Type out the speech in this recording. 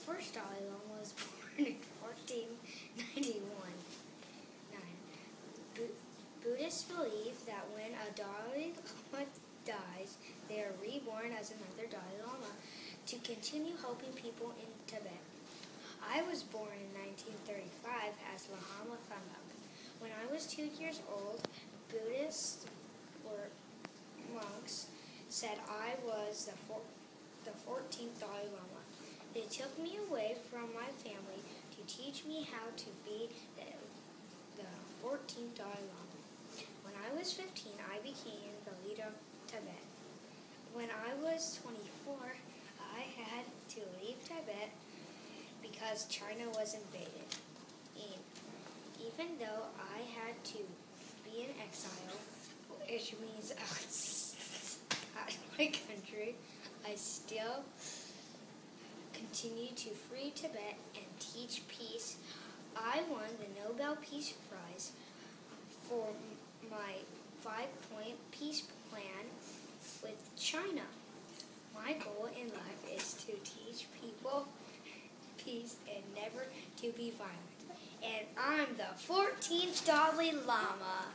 first Dalai Lama was born in 1491. Buddhists believe that when a Dalai Lama dies, they are reborn as another Dalai Lama to continue helping people in Tibet. I was born in 1935 as Lahama Thambak. When I was 2 years old, Buddhists or monks said I was the 14th Dalai Lama. They took me away from my family to teach me how to be the 14th Dalai Lama. When I was 15, I became the leader of Tibet. When I was 24, I had to leave Tibet because China was invaded. And even though I had to be in exile, which means outside my country, I still continue to free Tibet and teach peace. I won the Nobel Peace Prize for my 5-point peace plan with China. My goal in life is to teach people peace and never to be violent. And I'm the 14th Dalai Lama.